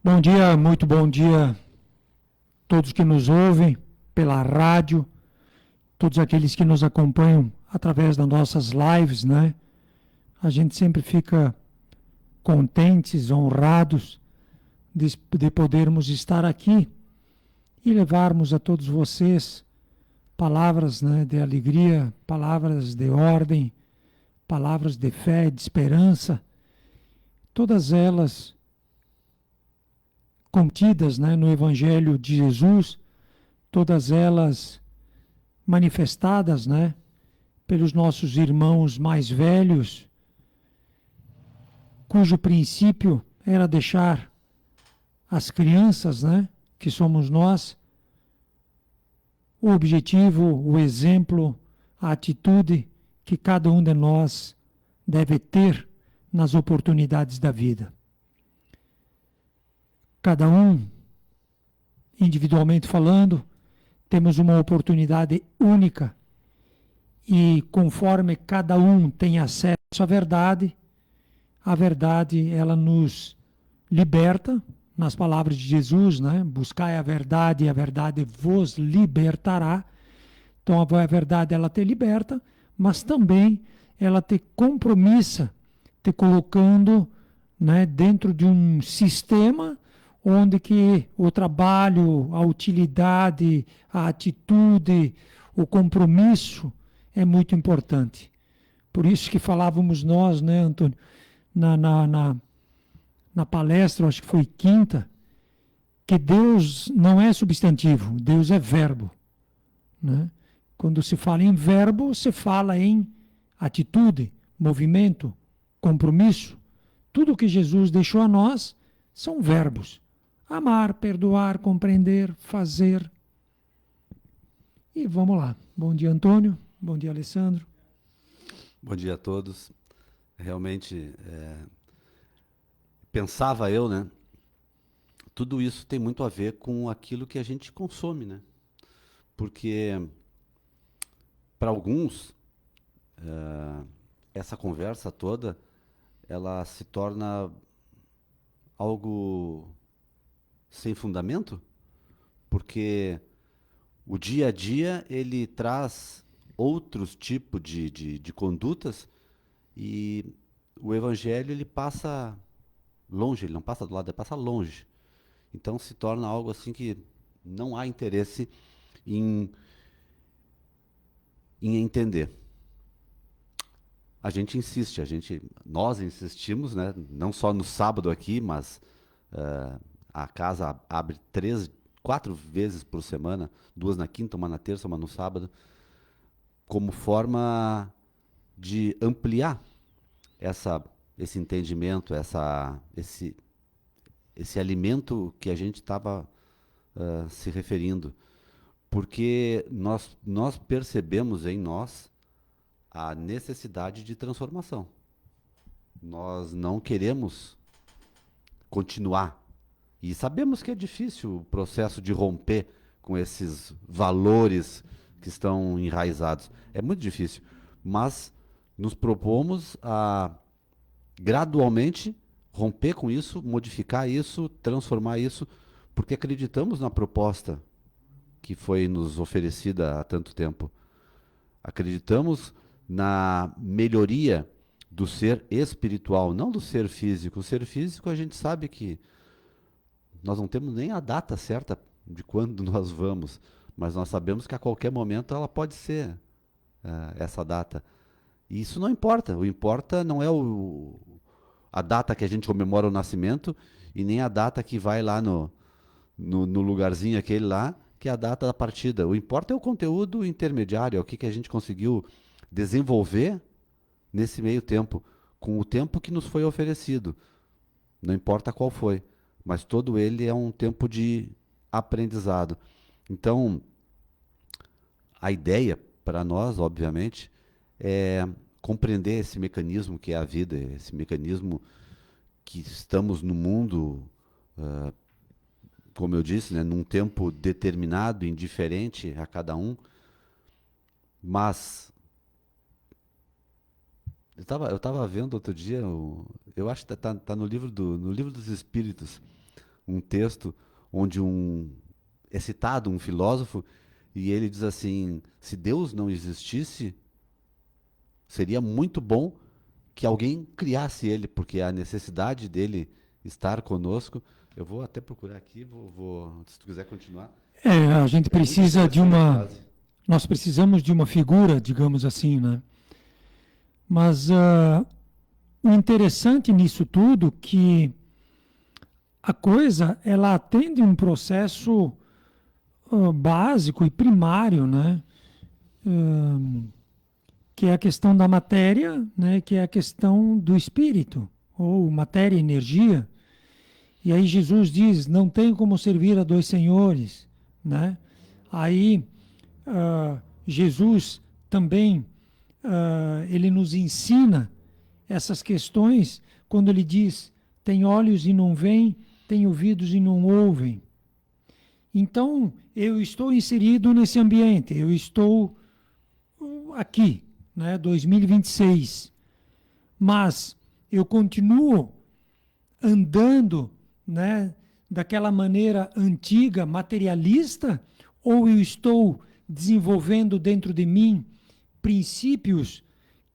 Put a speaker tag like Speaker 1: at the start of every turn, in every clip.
Speaker 1: Bom dia, muito bom dia a todos que nos ouvem pela rádio, todos aqueles que nos acompanham através das nossas lives, né? A gente sempre fica contentes, honrados de podermos estar aqui e levarmos a todos vocês palavras, né, de alegria, palavras de ordem, palavras de fé, de esperança, todas elas contidas, né, no Evangelho de Jesus, todas elas manifestadas, né, pelos nossos irmãos mais velhos, cujo princípio era deixar as crianças, né, que somos nós, o objetivo, o exemplo, a atitude que cada um de nós deve ter nas oportunidades da vida. Cada um, individualmente falando, temos uma oportunidade única e conforme cada um tem acesso à verdade, a verdade ela nos liberta, nas palavras de Jesus, né? Buscai a verdade e a verdade vos libertará. Então a verdade ela te liberta, mas também ela te compromissa, te colocando, né, dentro de um sistema onde que o trabalho, a utilidade, a atitude, o compromisso é muito importante. Por isso que falávamos nós, né, Antônio, na, na, na, na palestra, acho que foi quinta, que Deus não é substantivo, Deus é verbo. Né? Quando se fala em verbo, se fala em atitude, movimento, compromisso. Tudo que Jesus deixou a nós são verbos. Amar, perdoar, compreender, fazer. E vamos lá. Bom dia, Antônio. Bom dia, Alessandro.
Speaker 2: Bom dia a todos. Realmente, pensava eu, né? Tudo isso tem muito a ver com aquilo que a gente consome, né? Porque, para alguns, essa conversa toda, ela se torna algo sem fundamento, porque o dia a dia, ele traz outros tipos de condutas e o evangelho, ele passa longe, ele não passa do lado, ele passa longe. Então se torna algo assim que não há interesse em, em entender. A gente insiste, nós insistimos, né? Não só no sábado aqui, mas a casa abre 4 vezes por semana, 2 na quinta, uma na terça, uma no sábado, como forma de ampliar esse entendimento, esse alimento que a gente estava se referindo. Porque nós percebemos em nós a necessidade de transformação. Nós não queremos continuar. E sabemos que é difícil o processo de romper com esses valores que estão enraizados. É muito difícil. Mas nos propomos a gradualmente romper com isso, modificar isso, transformar isso, porque acreditamos na proposta que foi nos oferecida há tanto tempo. Acreditamos na melhoria do ser espiritual, não do ser físico. O ser físico a gente sabe que nós não temos nem a data certa de quando nós vamos, mas nós sabemos que a qualquer momento ela pode ser essa data. E isso não importa. O importa não é a data que a gente comemora o nascimento e nem a data que vai lá no lugarzinho aquele lá, que é a data da partida. O importa é o conteúdo intermediário, é o que a gente conseguiu desenvolver nesse meio tempo, com o tempo que nos foi oferecido. Não importa qual foi, mas todo ele é um tempo de aprendizado. Então, a ideia para nós, obviamente, é compreender esse mecanismo que é a vida, esse mecanismo que estamos no mundo, como eu disse, né, num tempo determinado, indiferente a cada um, mas eu tava vendo outro dia, eu acho que tá no livro dos Espíritos, um texto onde é citado um filósofo e ele diz assim: se Deus não existisse, seria muito bom que alguém criasse ele, porque a necessidade dele estar conosco. Eu vou até procurar aqui, se tu quiser continuar.
Speaker 1: A gente precisa de uma. Nós precisamos de uma figura, digamos assim, né? Mas o interessante nisso tudo é que a coisa, ela atende um processo básico e primário, né? Que é a questão da matéria, né? Que é a questão do espírito, ou matéria e energia. E aí Jesus diz, não tem como servir a dois senhores, né? Aí Jesus também, ele nos ensina essas questões quando ele diz, tem olhos e não veem, tem ouvidos e não ouvem. Então, eu estou inserido nesse ambiente, eu estou aqui, né, 2026, mas eu continuo andando, né, daquela maneira antiga, materialista, ou eu estou desenvolvendo dentro de mim princípios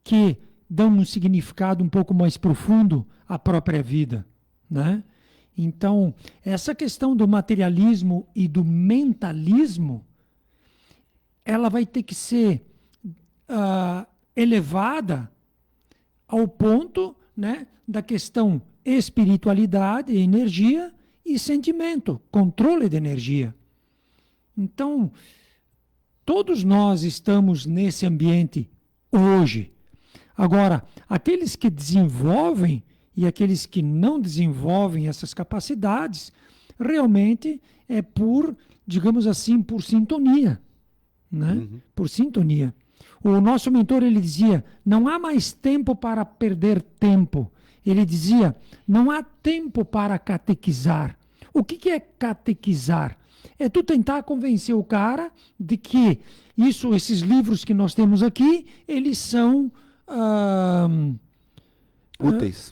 Speaker 1: que dão um significado um pouco mais profundo à própria vida, né? Então, essa questão do materialismo e do mentalismo, ela vai ter que ser elevada ao ponto, né, da questão espiritualidade, energia e sentimento, controle de energia. Então, todos nós estamos nesse ambiente hoje. Agora, aqueles que desenvolvem e aqueles que não desenvolvem essas capacidades, realmente é por, digamos assim, por sintonia, né?
Speaker 2: Uhum.
Speaker 1: Por sintonia. O nosso mentor, ele dizia, não há mais tempo para perder tempo. Ele dizia, não há tempo para catequizar. O que é catequizar? É tu tentar convencer o cara de que esses livros que nós temos aqui, eles são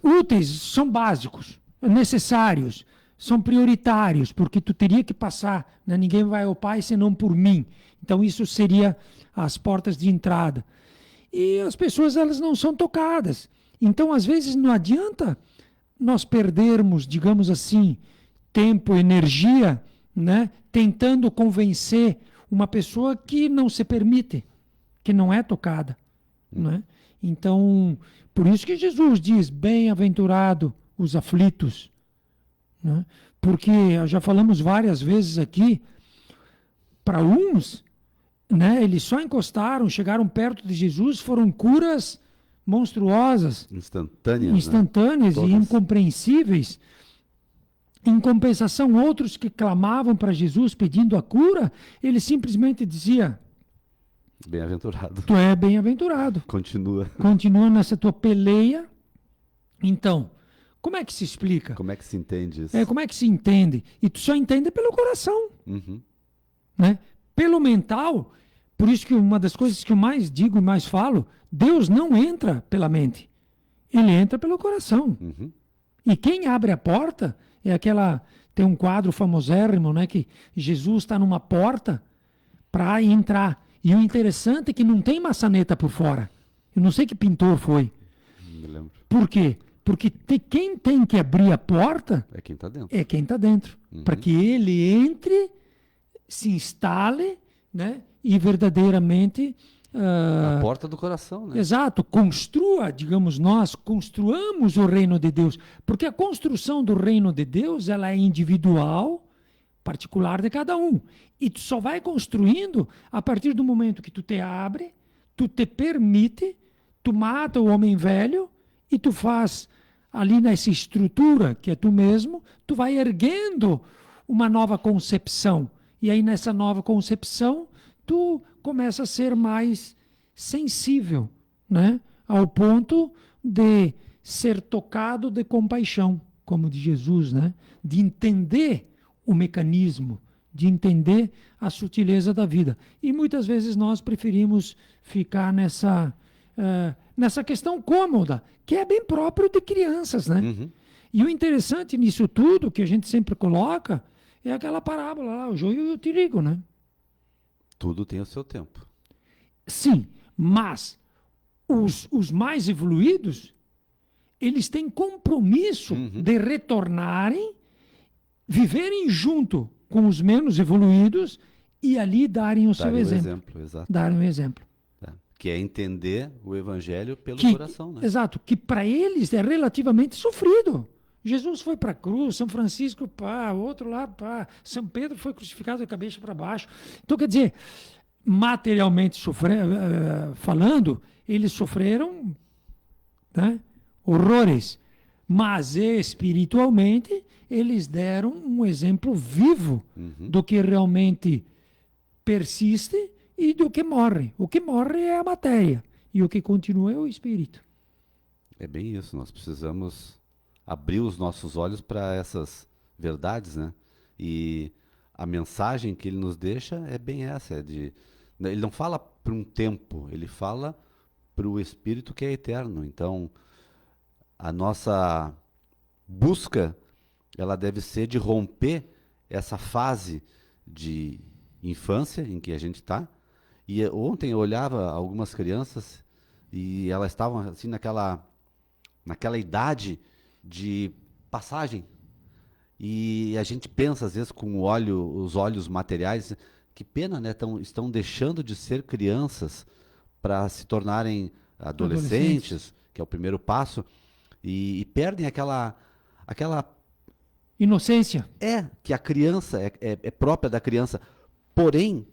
Speaker 1: úteis, são básicos, necessários, são prioritários, porque tu teria que passar, né? Ninguém vai ao Pai senão por mim. Então isso seria as portas de entrada. E as pessoas, elas não são tocadas. Então, às vezes, não adianta nós perdermos, digamos assim, tempo, energia, né, tentando convencer uma pessoa que não se permite, que não é tocada, né? Então, por isso que Jesus diz, bem-aventurado os aflitos, né? Porque já falamos várias vezes aqui, para uns, né, eles só encostaram, chegaram perto de Jesus, foram curas monstruosas, instantâneas, né? E incompreensíveis. Em compensação, outros que clamavam para Jesus pedindo a cura, ele simplesmente dizia,
Speaker 2: bem-aventurado.
Speaker 1: Tu é bem-aventurado. Continua nessa tua peleia. Então, como é que se explica?
Speaker 2: Como é que se entende isso?
Speaker 1: Como é que se entende? E tu só entende pelo coração.
Speaker 2: Uhum.
Speaker 1: Né? Pelo mental, por isso que uma das coisas que eu mais digo e mais falo, Deus não entra pela mente. Ele entra pelo coração.
Speaker 2: Uhum.
Speaker 1: E quem abre a porta é aquela... Tem um quadro famosérrimo, né, que Jesus está numa porta para entrar. E o interessante é que não tem maçaneta por fora. Eu não sei que pintor foi.
Speaker 2: Me lembro.
Speaker 1: Por quê? Porque quem tem que abrir a porta
Speaker 2: é quem está dentro.
Speaker 1: É quem está dentro. Uhum. Para que ele entre, se instale, né, e verdadeiramente...
Speaker 2: a porta do coração, né?
Speaker 1: Exato. Nós construamos o reino de Deus. Porque a construção do reino de Deus, ela é individual, particular de cada um. E tu só vai construindo a partir do momento que tu te abre, tu te permite, tu mata o homem velho e tu faz ali nessa estrutura que é tu mesmo, tu vai erguendo uma nova concepção. E aí nessa nova concepção, tu começa a ser mais sensível, né? Ao ponto de ser tocado de compaixão, como de Jesus, né? De entender o mecanismo, de entender a sutileza da vida. E muitas vezes nós preferimos ficar nessa questão cômoda, que é bem próprio de crianças, né?
Speaker 2: Uhum.
Speaker 1: E o interessante nisso tudo, que a gente sempre coloca, é aquela parábola lá, o joio e o trigo, né?
Speaker 2: Tudo tem o seu tempo.
Speaker 1: Sim, mas os mais evoluídos, eles têm compromisso de retornarem, viverem junto com os menos evoluídos e ali darem o seu
Speaker 2: Darem o
Speaker 1: exemplo.
Speaker 2: exemplo, exato.
Speaker 1: Darem um exemplo.
Speaker 2: É. Que é entender o evangelho pelo
Speaker 1: Que,
Speaker 2: coração, né?
Speaker 1: exato, que para eles é relativamente sofrido. Jesus foi para a cruz, São Francisco, pá, outro lá, pá, São Pedro foi crucificado de cabeça para baixo. Então, quer dizer, materialmente falando, eles sofreram, né, horrores, mas espiritualmente eles deram um exemplo vivo do que realmente persiste e do que morre. O que morre é a matéria e o que continua é o espírito.
Speaker 2: É bem isso, nós precisamos abrir os nossos olhos para essas verdades, né? E a mensagem que ele nos deixa é bem essa, ele não fala para um tempo, ele fala para o espírito que é eterno. Então, a nossa busca, ela deve ser de romper essa fase de infância em que a gente está. E ontem eu olhava algumas crianças e elas estavam assim naquela idade de passagem. E a gente pensa às vezes com os olhos materiais, que pena, né? Estão deixando de ser crianças para se tornarem adolescentes, que é o primeiro passo, e perdem aquela
Speaker 1: inocência.
Speaker 2: que a criança é própria da criança. Porém,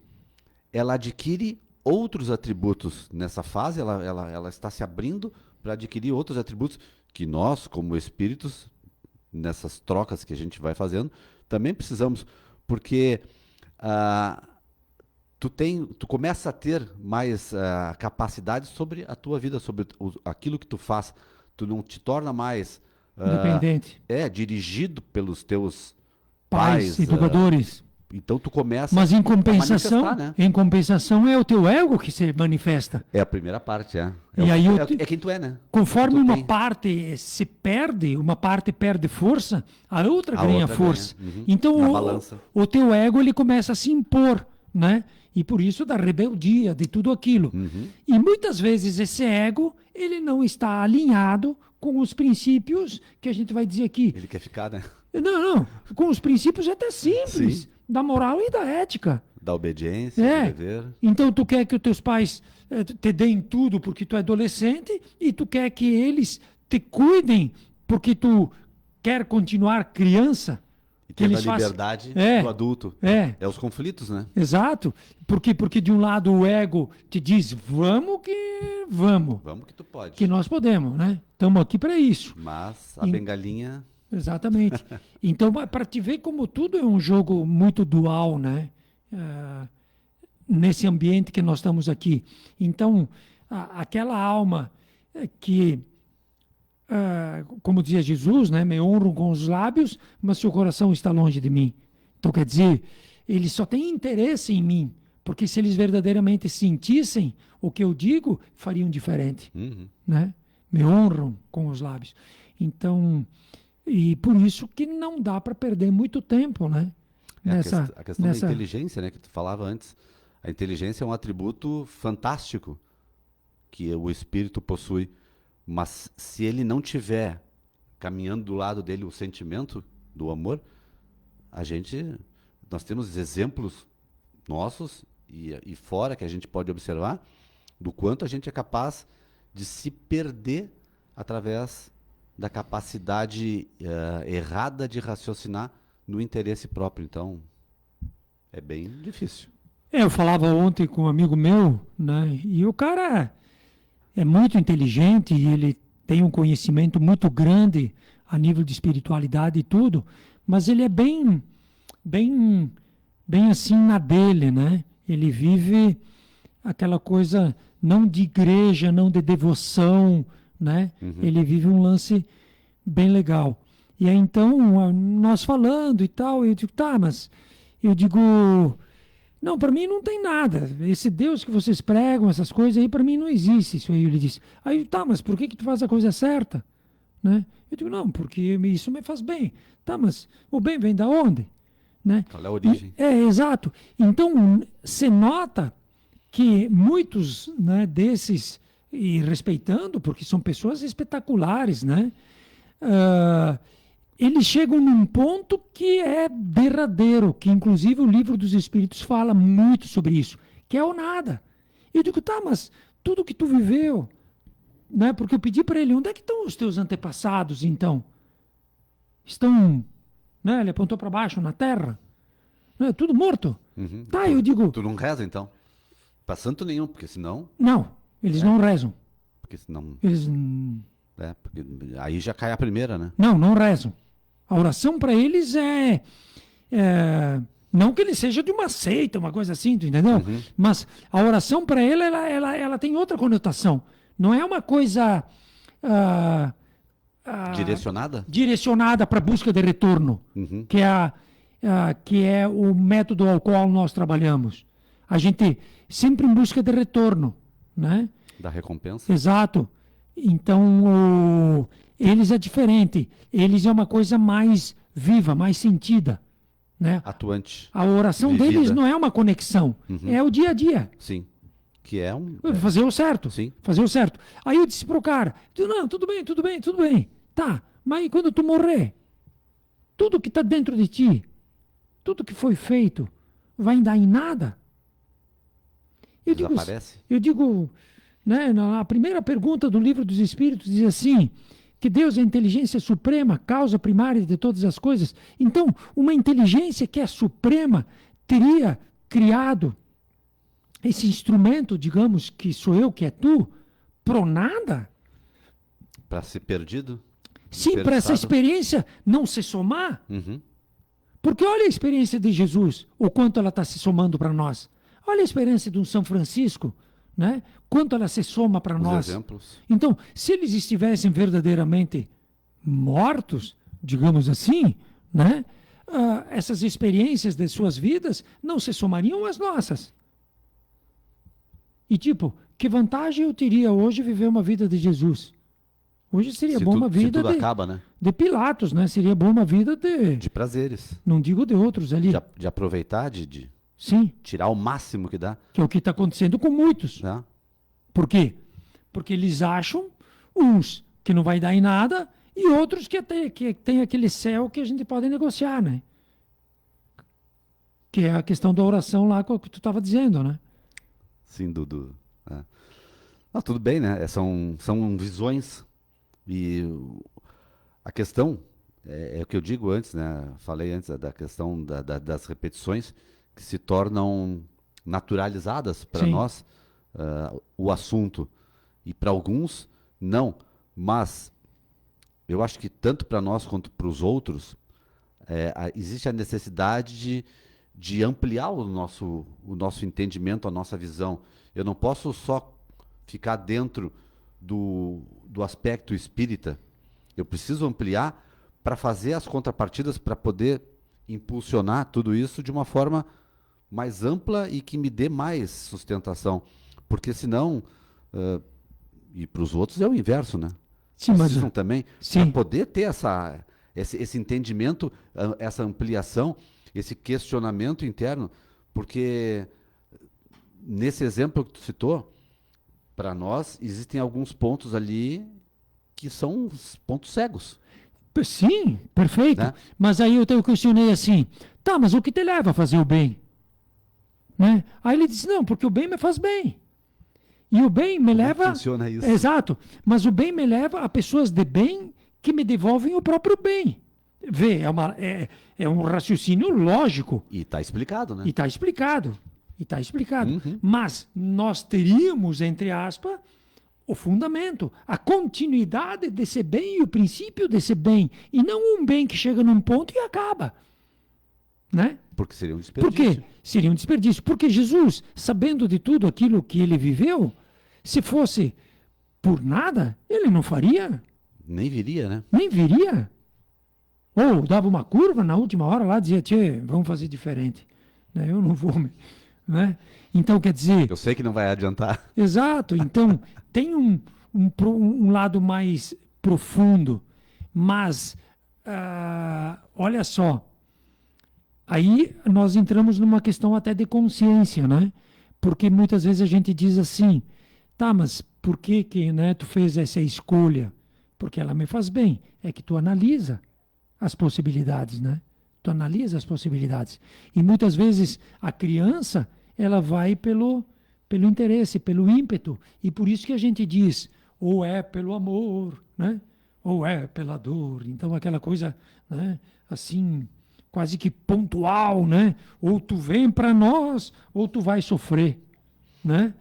Speaker 2: ela adquire outros atributos nessa fase, ela está se abrindo para adquirir outros atributos que nós, como espíritos, nessas trocas que a gente vai fazendo, também precisamos, porque tu começa a ter mais capacidade sobre a tua vida, sobre aquilo que tu faz. Tu não te torna mais
Speaker 1: Independente.
Speaker 2: Dirigido pelos teus
Speaker 1: Pais,
Speaker 2: pais,
Speaker 1: educadores.
Speaker 2: Então tu começa
Speaker 1: Mas em
Speaker 2: a
Speaker 1: compensação,
Speaker 2: manifestar, né?
Speaker 1: em compensação é o teu ego que se manifesta.
Speaker 2: É a primeira parte, é.
Speaker 1: E aí
Speaker 2: É quem tu é, né?
Speaker 1: Conforme
Speaker 2: Tu
Speaker 1: uma
Speaker 2: tem.
Speaker 1: parte se perde, uma parte perde força, a outra
Speaker 2: A
Speaker 1: ganha
Speaker 2: outra
Speaker 1: força.
Speaker 2: ganha. Uhum.
Speaker 1: Então
Speaker 2: Na balança.
Speaker 1: o teu ego ele começa a se impor, né? E por isso da rebeldia, de tudo aquilo. E muitas vezes esse ego ele não está alinhado com os princípios que a gente vai dizer aqui.
Speaker 2: Ele quer ficar, né?
Speaker 1: Não, com os princípios até simples,
Speaker 2: Sim.
Speaker 1: da moral e da ética.
Speaker 2: Da obediência, do dever.
Speaker 1: Então tu quer que os teus pais te deem tudo porque tu é adolescente e tu quer que eles te cuidem porque tu quer continuar criança.
Speaker 2: E
Speaker 1: Que
Speaker 2: ter a
Speaker 1: eles façam-
Speaker 2: liberdade
Speaker 1: É.
Speaker 2: do adulto.
Speaker 1: É.
Speaker 2: É os conflitos, né?
Speaker 1: Exato. Porque de um lado o ego te diz, vamos que vamos,
Speaker 2: Vamos que tu pode.
Speaker 1: que nós podemos, né? Estamos aqui para isso.
Speaker 2: Mas a
Speaker 1: Em-
Speaker 2: bengalinha...
Speaker 1: Exatamente. Então, para te ver como tudo é um jogo muito dual, né? Nesse ambiente que nós estamos aqui. Então, aquela alma que, como dizia Jesus, né? Me honram com os lábios, mas seu coração está longe de mim. Então, quer dizer, eles só têm interesse em mim, porque se eles verdadeiramente sentissem o que eu digo, fariam diferente, né? Me honram com os lábios. Então, e por isso que não dá para perder muito tempo, né?
Speaker 2: A questão da inteligência, né, que tu falava antes. A inteligência é um atributo fantástico que o espírito possui, mas se ele não tiver caminhando do lado dele o sentimento do amor, nós temos exemplos nossos e fora que a gente pode observar do quanto a gente é capaz de se perder através da capacidade errada de raciocinar no interesse próprio. Então, é bem difícil.
Speaker 1: Eu falava ontem com um amigo meu, né? E o cara é muito inteligente e ele tem um conhecimento muito grande a nível de espiritualidade e tudo, mas ele é bem assim na dele, né? Ele vive aquela coisa não de igreja, não de devoção, né? Ele vive um lance bem legal. E aí então, nós falando e tal, eu digo, tá, mas eu digo, não, para mim não tem nada. Esse Deus que vocês pregam, essas coisas aí, para mim não existe. Isso aí ele disse. Aí, tá, mas por que tu faz a coisa certa? Né? Eu digo, não, porque isso me faz bem. Tá, mas o bem vem da onde? Né?
Speaker 2: Qual é a origem?
Speaker 1: Exato. Então, se nota que muitos, né, desses, e respeitando, porque são pessoas espetaculares, né? Eles chegam num ponto que é derradeiro, que inclusive o Livro dos Espíritos fala muito sobre isso, que é o nada. Eu digo, tá, mas tudo que tu viveu, né? Porque eu pedi para ele, onde é que estão os teus antepassados, então? Estão, né? Ele apontou para baixo, na terra, né? Tudo morto.
Speaker 2: Uhum.
Speaker 1: Tá, eu digo,
Speaker 2: Tu não reza, então? Pra santo nenhum, porque senão...
Speaker 1: não, eles não rezam.
Speaker 2: Porque senão...
Speaker 1: Eles
Speaker 2: porque aí já cai a primeira, né?
Speaker 1: não rezam. A oração para eles não que ele seja de uma seita, uma coisa assim, tu entendeu?
Speaker 2: Uhum.
Speaker 1: Mas a oração para ele, ela tem outra conotação. Não é uma coisa
Speaker 2: Direcionada?
Speaker 1: para busca de retorno,
Speaker 2: Uhum.
Speaker 1: que é o método ao qual nós trabalhamos. A gente sempre em busca de retorno, né?
Speaker 2: Da recompensa?
Speaker 1: Exato. Então, eles é diferente. Eles é uma coisa mais viva, mais sentida, né?
Speaker 2: Atuante.
Speaker 1: A oração
Speaker 2: Vivida.
Speaker 1: deles não é uma conexão, é o dia a dia.
Speaker 2: Sim. Que é um...
Speaker 1: Fazer o certo.
Speaker 2: Sim.
Speaker 1: Fazer o certo. Aí eu disse pro cara, não, tudo bem, tudo bem, tudo bem. Tá, mas quando tu morrer, tudo que está dentro de ti, tudo que foi feito, vai dar em nada?
Speaker 2: Desaparece?
Speaker 1: Eu digo, né, na primeira pergunta do Livro dos Espíritos diz assim, que Deus é a inteligência suprema, causa primária de todas as coisas. Então, uma inteligência que é suprema teria criado esse instrumento, digamos, que sou eu, que é tu, pro nada?
Speaker 2: Para ser perdido?
Speaker 1: Sim, para essa experiência não se somar.
Speaker 2: Uhum.
Speaker 1: Porque olha a experiência de Jesus, o quanto ela está se somando para nós. Olha a experiência de um São Francisco, né? Quanto ela se soma para nós.
Speaker 2: Exemplos.
Speaker 1: Então, se eles estivessem verdadeiramente mortos, digamos assim, né? Essas experiências de suas vidas não se somariam às nossas. E tipo, que vantagem eu teria hoje viver uma vida de Jesus? Hoje seria bom uma vida
Speaker 2: se tudo acaba, né?
Speaker 1: de Pilatos, né? Seria bom uma vida
Speaker 2: de prazeres.
Speaker 1: Não digo de outros ali.
Speaker 2: De aproveitar, de
Speaker 1: Sim.
Speaker 2: tirar o máximo que dá.
Speaker 1: Que é o que está acontecendo com muitos.
Speaker 2: Né?
Speaker 1: Por quê? Porque eles acham, uns, que não vai dar em nada, e outros que tem aquele céu que a gente pode negociar, né? Que é a questão da oração lá que tu estava dizendo, né?
Speaker 2: Sim, Dudu. Não, tudo bem, né? São visões. E a questão, é o que eu digo antes, né? Falei antes da questão das repetições que se tornam naturalizadas para nós, o assunto. E para alguns, não. Mas eu acho que tanto para nós quanto para os outros, existe a necessidade de ampliar o nosso entendimento, a nossa visão. Eu não posso só ficar dentro do aspecto espírita. Eu preciso ampliar para fazer as contrapartidas, para poder impulsionar tudo isso de uma forma mais ampla e que me dê mais sustentação. Porque senão, e para os outros é o inverso, né?
Speaker 1: Sim,
Speaker 2: precisam também, para
Speaker 1: sim.
Speaker 2: poder ter esse entendimento, essa ampliação, esse questionamento interno, porque nesse exemplo que tu citou, para nós existem alguns pontos ali que são os pontos cegos.
Speaker 1: Sim, perfeito.
Speaker 2: Né?
Speaker 1: Mas aí eu questionei assim, tá, mas o que te leva a fazer o bem? Né? Aí ele disse, não, porque o bem me faz bem. E o bem me leva...
Speaker 2: Funciona isso.
Speaker 1: Exato. Mas o bem me leva a pessoas de bem que me devolvem o próprio bem. Vê, é um raciocínio lógico.
Speaker 2: E está explicado, né?
Speaker 1: E está explicado.
Speaker 2: Uhum.
Speaker 1: Mas nós teríamos, entre aspas, o fundamento, a continuidade desse bem e o princípio desse bem. E não um bem que chega num ponto e acaba. Né?
Speaker 2: Porque seria um desperdício.
Speaker 1: Por quê? Seria um desperdício. Porque Jesus, sabendo de tudo aquilo que ele viveu, se fosse por nada, ele não faria.
Speaker 2: Nem viria, né?
Speaker 1: Nem viria. Ou dava uma curva na última hora lá, dizia, tchê, vamos fazer diferente. Né? Eu não vou... Né? Então, quer dizer...
Speaker 2: Eu sei que não vai adiantar.
Speaker 1: Exato. Então, tem um lado mais profundo Mas, olha só, aí nós entramos numa questão até de consciência, né? Porque muitas vezes a gente diz assim, tá, mas por que, né, tu fez essa escolha? Porque ela me faz bem. É que tu analisa as possibilidades, né? Tu analisa as possibilidades. E muitas vezes a criança, ela vai pelo interesse, pelo ímpeto. E por isso que a gente diz, ou é pelo amor, né? Ou é pela dor. Então aquela coisa, né, assim, quase que pontual, né? Ou tu vem para nós, ou tu vai sofrer, né?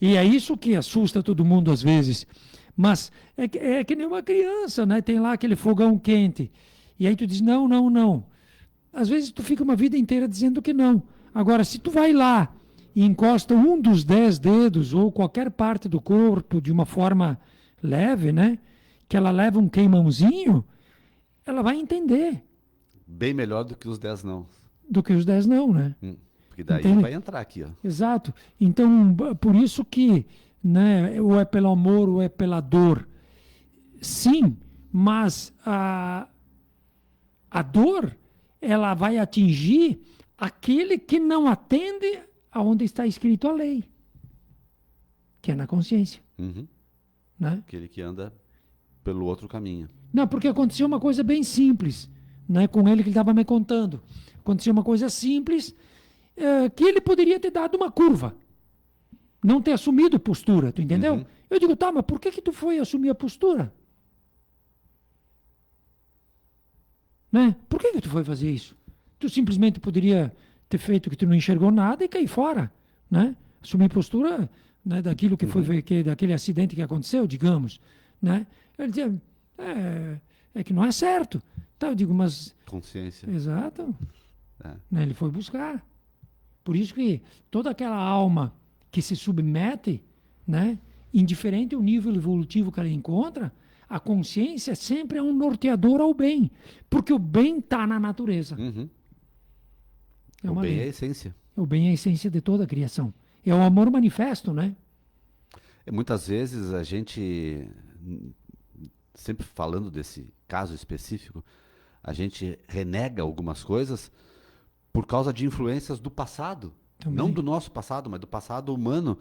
Speaker 1: E é isso que assusta todo mundo às vezes. Mas é que nem uma criança, né? Tem lá aquele fogão quente. E aí tu diz, não, não, não. Às vezes tu fica uma vida inteira dizendo que não. Agora, se tu vai lá e encosta um dos 10 dedos ou qualquer parte do corpo de uma forma leve, né? Que ela leva um queimãozinho, ela vai entender
Speaker 2: Bem melhor do que os 10 não.
Speaker 1: do que os 10 não, né?
Speaker 2: Porque daí
Speaker 1: Entende?
Speaker 2: vai entrar aqui, ó.
Speaker 1: Exato. Então, por isso que, né, ou é pelo amor ou é pela dor. Sim, mas a dor, ela vai atingir aquele que não atende aonde está escrito a lei, que é na consciência.
Speaker 2: Uhum.
Speaker 1: Né?
Speaker 2: Aquele que anda pelo outro caminho.
Speaker 1: Não, porque aconteceu uma coisa bem simples, né, com ele que ele estava me contando. Aconteceu uma coisa simples, que ele poderia ter dado uma curva, não ter assumido postura, tu entendeu?
Speaker 2: Uhum.
Speaker 1: Eu digo, tá, mas por que tu foi assumir a postura? Né? Por que tu foi fazer isso? Tu simplesmente poderia ter feito que tu não enxergou nada e cair fora, né? Assumir postura, né, daquilo que foi daquele acidente que aconteceu, digamos, né? Ele dizia, é que não é certo. Tá, eu digo, mas
Speaker 2: Consciência.
Speaker 1: exato.
Speaker 2: É.
Speaker 1: Né? Ele foi buscar. Por isso que toda aquela alma que se submete, né, indiferente ao nível evolutivo que ela encontra, a consciência sempre é um norteador ao bem, porque o bem está na natureza.
Speaker 2: Uhum.
Speaker 1: É
Speaker 2: O
Speaker 1: uma
Speaker 2: bem
Speaker 1: lei.
Speaker 2: é a essência.
Speaker 1: O bem é a essência de toda a criação. É o amor manifesto, né?
Speaker 2: Muitas vezes a gente, sempre falando desse caso específico, a gente renega algumas coisas por causa de influências do passado.
Speaker 1: Também.
Speaker 2: Não do nosso passado, mas do passado humano.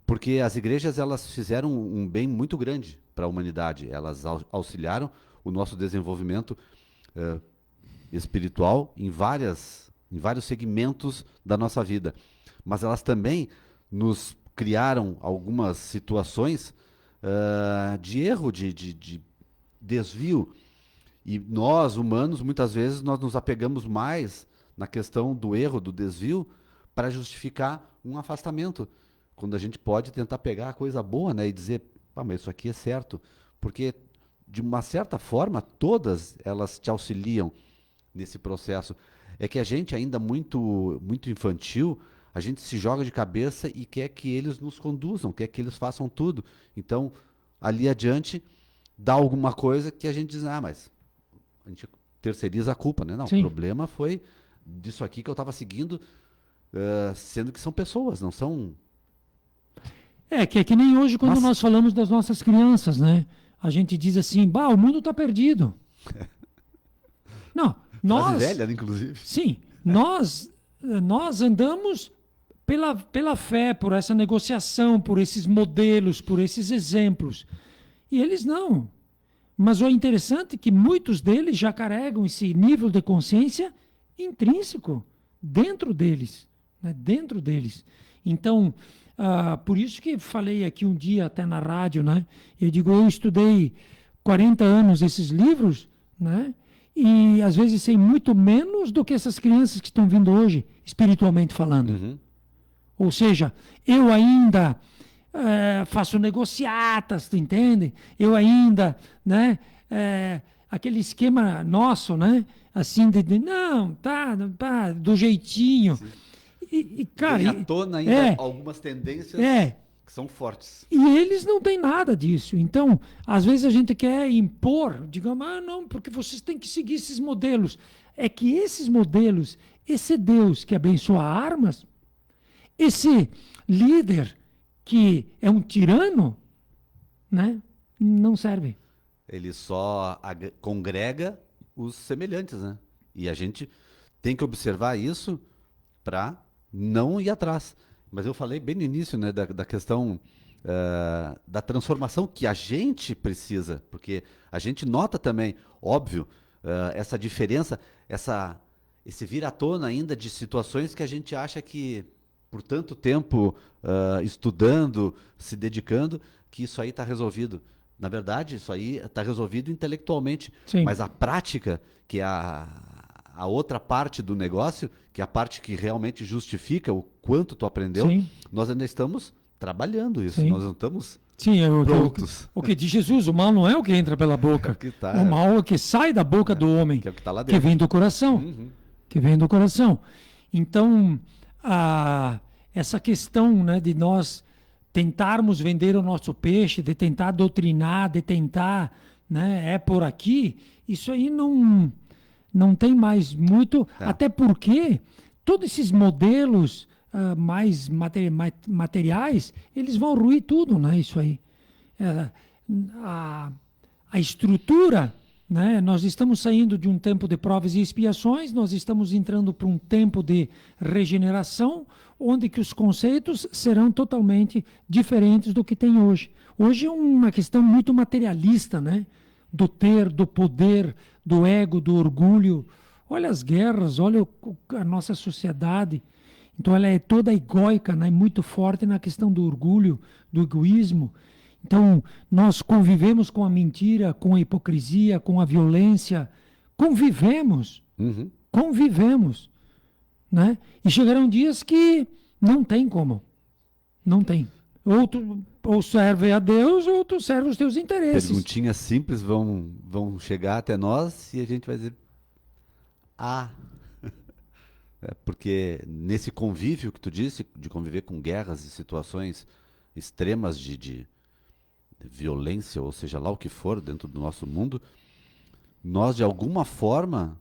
Speaker 2: Porque as igrejas, elas fizeram um bem muito grande para a humanidade. Elas auxiliaram o nosso desenvolvimento espiritual em vários segmentos da nossa vida. Mas elas também nos criaram algumas situações de erro, de desvio. E nós, humanos, muitas vezes, nós nos apegamos mais na questão do erro, do desvio, para justificar um afastamento. Quando a gente pode tentar pegar a coisa boa, né, e dizer, mas isso aqui é certo. Porque, de uma certa forma, todas elas te auxiliam nesse processo. É que a gente, ainda muito, muito infantil, a gente se joga de cabeça e quer que eles nos conduzam, quer que eles façam tudo. Então, ali adiante, dá alguma coisa que a gente diz, mas a gente terceiriza a culpa, né? Não,
Speaker 1: Sim.
Speaker 2: o problema foi disso aqui que eu estava seguindo, sendo que são pessoas, não são...
Speaker 1: Que é que nem hoje quando
Speaker 2: Mas-
Speaker 1: nós falamos das nossas crianças, né? A gente diz assim, o mundo está perdido. Não,
Speaker 2: Frase
Speaker 1: nós...
Speaker 2: velha, inclusive.
Speaker 1: Sim, nós andamos pela fé, por essa negociação, por esses modelos, por esses exemplos. E eles não. Mas o interessante é que muitos deles já carregam esse nível de consciência intrínseco dentro deles. Né? Dentro deles. Então, por isso que falei aqui um dia até na rádio, né? Eu digo, eu estudei 40 anos esses livros, né? E às vezes sei muito menos do que essas crianças que estão vindo hoje, espiritualmente falando.
Speaker 2: Uhum.
Speaker 1: Ou seja, eu ainda faço negociatas, tu entende? Eu ainda, né? Aquele esquema nosso, né? Assim, não, tá, do jeitinho. Cara,
Speaker 2: Vem à tona ainda algumas tendências que são fortes.
Speaker 1: e eles não têm nada disso. Então, às vezes a gente quer impor, digamos, não, porque vocês têm que seguir esses modelos. É que esses modelos, esse Deus que abençoa armas, esse líder que é um tirano, né, não serve.
Speaker 2: Ele só congrega os semelhantes, né? E a gente tem que observar isso para não ir atrás. Mas eu falei bem no início, né, da questão da transformação que a gente precisa, porque a gente nota também, óbvio, essa diferença, esse vir à tona ainda de situações que a gente acha que, por tanto tempo estudando, se dedicando, que isso aí está resolvido. Na verdade, isso aí está resolvido intelectualmente,
Speaker 1: Sim,
Speaker 2: mas a prática, que é a outra parte do negócio, que é a parte que realmente justifica o quanto tu aprendeu,
Speaker 1: sim,
Speaker 2: nós ainda estamos trabalhando isso,
Speaker 1: sim.
Speaker 2: nós não estamos
Speaker 1: Sim,
Speaker 2: prontos.
Speaker 1: o que diz Jesus, o mal não é o que entra pela
Speaker 2: É o
Speaker 1: boca,
Speaker 2: que
Speaker 1: o
Speaker 2: está,
Speaker 1: mal é o que sai da boca do homem,
Speaker 2: que é o que está lá
Speaker 1: que
Speaker 2: dentro.
Speaker 1: vem do coração,
Speaker 2: Uhum.
Speaker 1: que vem do coração. Então, essa questão, né, de nós tentarmos vender o nosso peixe, de tentar doutrinar, de tentar, né, é por aqui, isso aí não tem mais muito,
Speaker 2: É.
Speaker 1: até porque todos esses modelos mais materiais, eles vão ruir tudo, né? Isso aí. É, a, a estrutura, né? Nós estamos saindo de um tempo de provas e expiações, nós estamos entrando para um tempo de regeneração, onde que os conceitos serão totalmente diferentes do que tem hoje. Hoje é uma questão muito materialista, né? Do ter, do poder, do ego, do orgulho. Olha as guerras, olha a nossa sociedade. Então ela é toda egóica, né? Muito forte na questão do orgulho, do egoísmo. Então nós convivemos com a mentira, com a hipocrisia, com a violência. Convivemos,
Speaker 2: Uhum.
Speaker 1: convivemos, né? E chegarão dias que não tem como. Não tem. Ou serve a Deus, ou tu serve os teus interesses.
Speaker 2: Perguntinhas simples vão chegar até nós e a gente vai dizer, ah, porque nesse convívio que tu disse, de conviver com guerras e situações extremas de violência, ou seja lá o que for dentro do nosso mundo, nós de alguma forma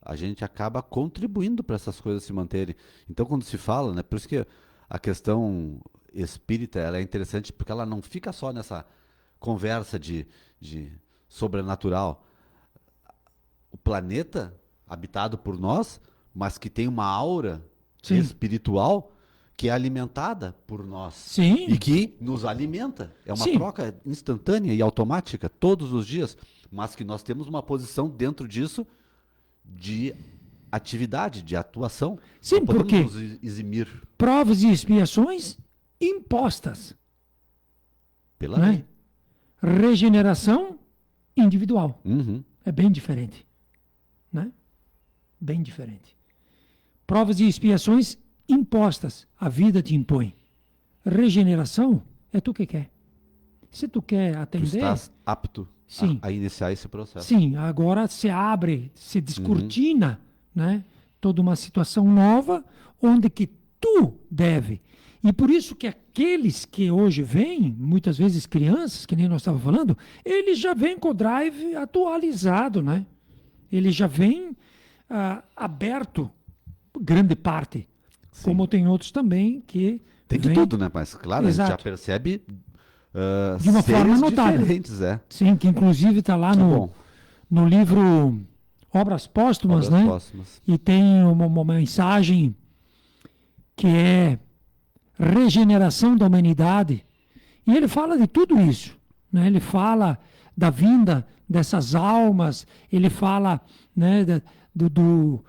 Speaker 2: a gente acaba contribuindo para essas coisas se manterem. Então quando se fala, né, por isso que a questão espírita ela é interessante porque ela não fica só nessa conversa de sobrenatural. O planeta habitado por nós, mas que tem uma aura
Speaker 1: Sim.
Speaker 2: espiritual que é alimentada por nós
Speaker 1: Sim.
Speaker 2: e que nos alimenta. É uma
Speaker 1: Sim.
Speaker 2: troca instantânea e automática todos os dias, mas que nós temos uma posição dentro disso de atividade, de atuação.
Speaker 1: Sim,
Speaker 2: Não podemos
Speaker 1: porque
Speaker 2: nos eximir
Speaker 1: provas e expiações impostas,
Speaker 2: pela
Speaker 1: né?
Speaker 2: lei.
Speaker 1: Regeneração individual.
Speaker 2: Uhum.
Speaker 1: É bem diferente, né? Bem diferente. Provas e expiações impostas. A vida te impõe. Regeneração é tu que quer. Se tu quer
Speaker 2: Tu
Speaker 1: atender,
Speaker 2: estás apto
Speaker 1: sim.
Speaker 2: a iniciar esse processo.
Speaker 1: Sim, agora se abre, se descortina, né? Toda uma situação nova onde que tu deve. E por isso que aqueles que hoje vêm, muitas vezes crianças, que nem nós estávamos falando, eles já vêm com o drive atualizado, né? Ele já vem aberto, grande parte.
Speaker 2: Sim.
Speaker 1: Como tem outros também que
Speaker 2: Tem de
Speaker 1: vêm-
Speaker 2: tudo, né? Mas claro, a gente já
Speaker 1: Exato.
Speaker 2: percebe
Speaker 1: De uma forma
Speaker 2: seres
Speaker 1: notável.
Speaker 2: diferentes, é.
Speaker 1: Sim, que inclusive está lá
Speaker 2: Tá
Speaker 1: no,
Speaker 2: bom.
Speaker 1: no livro Obras Póstumas,
Speaker 2: Obras
Speaker 1: né?
Speaker 2: póstumas.
Speaker 1: E tem uma mensagem que é regeneração da humanidade. E ele fala de tudo isso, né? Ele fala da vinda dessas almas, ele fala, né, do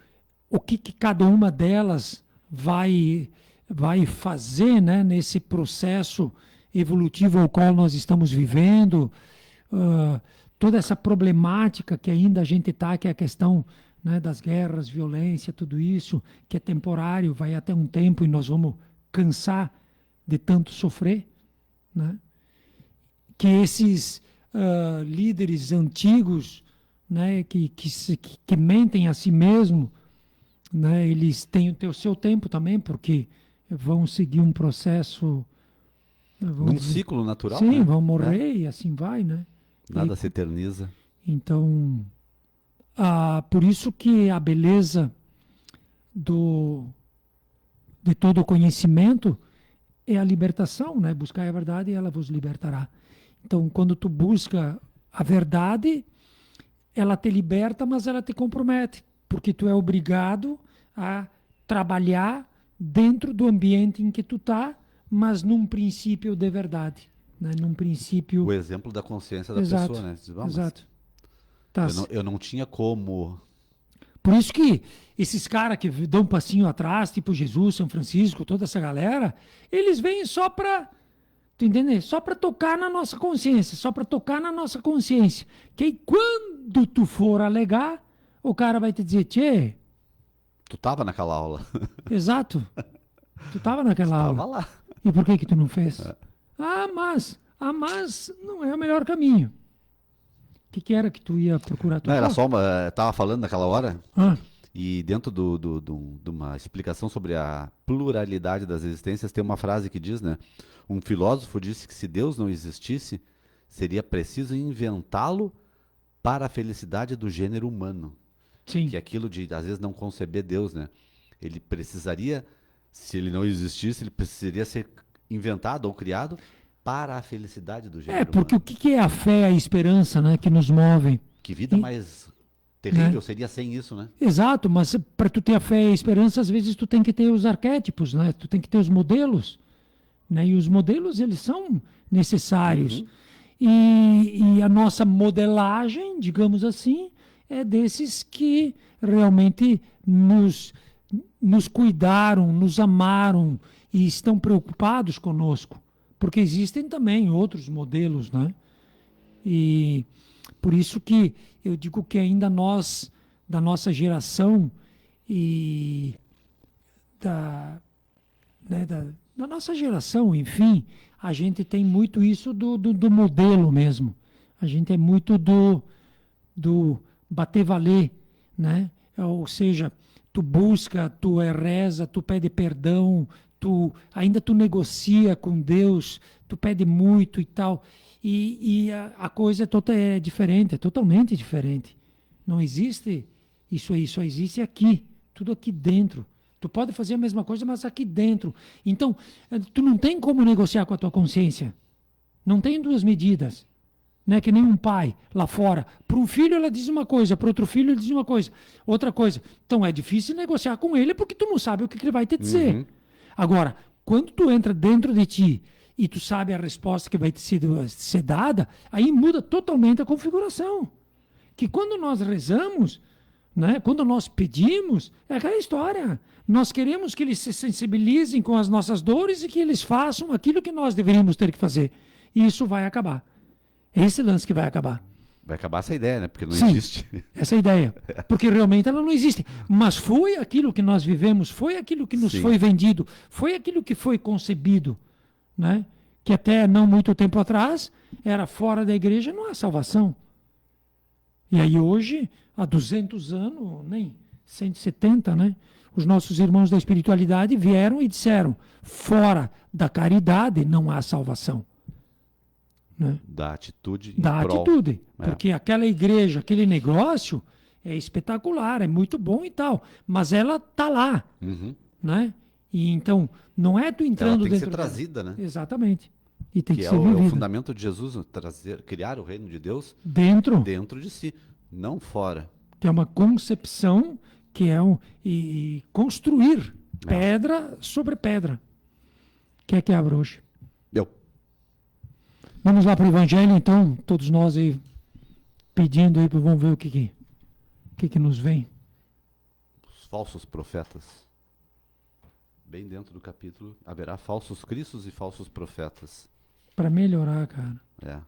Speaker 1: o que cada uma delas vai fazer, né, nesse processo evolutivo ao qual nós estamos vivendo, toda essa problemática que ainda a gente está, que é a questão, né, das guerras, violência, tudo isso, que é temporário, vai até um tempo e nós vamos cansar de tanto sofrer, né? Que esses líderes antigos, né, que mentem a si mesmo, né, eles têm o seu tempo também, porque vão seguir um processo,
Speaker 2: Num ciclo natural,
Speaker 1: sim,
Speaker 2: né?
Speaker 1: vão morrer e assim vai, né?
Speaker 2: Nada se eterniza.
Speaker 1: Então, por isso que a beleza de todo o conhecimento é a libertação, né? Buscar a verdade e ela vos libertará. Então, quando tu busca A verdade, ela te liberta, mas ela te compromete, porque tu é obrigado a trabalhar dentro do ambiente em que tu tá, mas num princípio de verdade, né? Num princípio...
Speaker 2: O exemplo da consciência da
Speaker 1: Exato,
Speaker 2: pessoa, né? Diz, "Ah, mas
Speaker 1: exato. Tá.
Speaker 2: eu não tinha como.
Speaker 1: Por isso que esses caras que dão um passinho atrás, tipo Jesus, São Francisco, toda essa galera, eles vêm só para, tu entende? Só para tocar na nossa consciência, só para tocar na nossa consciência. Que aí, quando tu for alegar, o cara vai te dizer, tchê,
Speaker 2: Tu tava naquela aula.
Speaker 1: exato, tu tava naquela
Speaker 2: Tava
Speaker 1: aula.
Speaker 2: lá.
Speaker 1: E por que tu não fez? Mas não é o melhor caminho. O que era que tu ia procurar?
Speaker 2: Não, era só tava falando naquela hora,
Speaker 1: Ah,
Speaker 2: e dentro de uma explicação sobre a pluralidade das existências, tem uma frase que diz, né? Um filósofo disse que se Deus não existisse, seria preciso inventá-lo para a felicidade do gênero humano.
Speaker 1: sim.
Speaker 2: Que aquilo de, às vezes, não conceber Deus, né? Ele precisaria, se ele não existisse, ele precisaria ser inventado ou criado para a felicidade do gênero
Speaker 1: Porque o
Speaker 2: humano.
Speaker 1: que é a fé, a esperança, né, que nos move?
Speaker 2: Que vida
Speaker 1: E-
Speaker 2: mais terrível
Speaker 1: né?
Speaker 2: seria sem isso, né?
Speaker 1: Exato, mas para tu ter a fé e a esperança, às vezes tu tem que ter os arquétipos, né? Tu tem que ter os modelos, né? E os modelos, eles são necessários. E a nossa modelagem, digamos assim, é desses que realmente nos cuidaram, nos amaram e estão preocupados conosco. Porque existem também outros modelos, né? E por isso que eu digo que ainda nós, da nossa geração e da nossa geração, enfim, a gente tem muito isso do modelo mesmo. A gente é muito do bater valer, né? Ou seja, tu busca, tu reza, tu pede perdão, ainda tu negocia com Deus, tu pede muito e tal. E a coisa é diferente, é totalmente diferente. Não existe isso aí, só existe aqui, tudo aqui dentro. Tu pode fazer a mesma coisa, mas aqui dentro. Então, tu não tem como negociar com a tua consciência. Não tem duas medidas. Né? Que nem um pai lá fora. Para um filho ela diz uma coisa, para outro filho ele diz uma coisa. Outra coisa. Então é difícil negociar com ele porque tu não sabe o que ele vai te dizer.
Speaker 2: Uhum.
Speaker 1: Agora, quando tu entra dentro de ti e tu sabe a resposta que vai te ser dada, aí muda totalmente a configuração. Que quando nós rezamos, né, quando nós pedimos, é aquela história. Nós queremos que eles se sensibilizem com as nossas dores e que eles façam aquilo que nós deveríamos ter que fazer. E isso vai acabar. É esse lance que vai acabar.
Speaker 2: Vai acabar essa ideia, né? Porque não
Speaker 1: Sim,
Speaker 2: existe.
Speaker 1: essa é a ideia. Porque realmente ela não existe. Mas foi aquilo que nós vivemos, foi aquilo que nos
Speaker 2: Sim.
Speaker 1: foi vendido, foi aquilo que foi concebido, né? Que até não muito tempo atrás era fora da igreja, não há salvação. E aí hoje, há 200 anos, nem 170, né? Os nossos irmãos da espiritualidade vieram e disseram, fora da caridade não há salvação. Né?
Speaker 2: Da atitude em
Speaker 1: Da
Speaker 2: prol.
Speaker 1: atitude.
Speaker 2: É.
Speaker 1: Porque aquela igreja, aquele negócio é espetacular, é muito bom e tal. Mas ela está lá.
Speaker 2: Uhum.
Speaker 1: Né? E então, não é tu
Speaker 2: Ela
Speaker 1: entrando
Speaker 2: tem que ser
Speaker 1: dentro
Speaker 2: trazida, né?
Speaker 1: Exatamente. E tem que,
Speaker 2: Que é
Speaker 1: ser
Speaker 2: o
Speaker 1: vivida.
Speaker 2: fundamento de Jesus, criar o reino de Deus
Speaker 1: Dentro,
Speaker 2: dentro de si, não fora.
Speaker 1: que é uma concepção, que é e construir pedra sobre pedra. Quer que abra hoje?
Speaker 2: Eu.
Speaker 1: Vamos lá para o Evangelho, então, todos nós aí pedindo aí, vamos ver o que nos vem.
Speaker 2: Os falsos profetas. Bem dentro do capítulo, haverá falsos cristos e falsos profetas.
Speaker 1: Para melhorar, cara.
Speaker 2: É.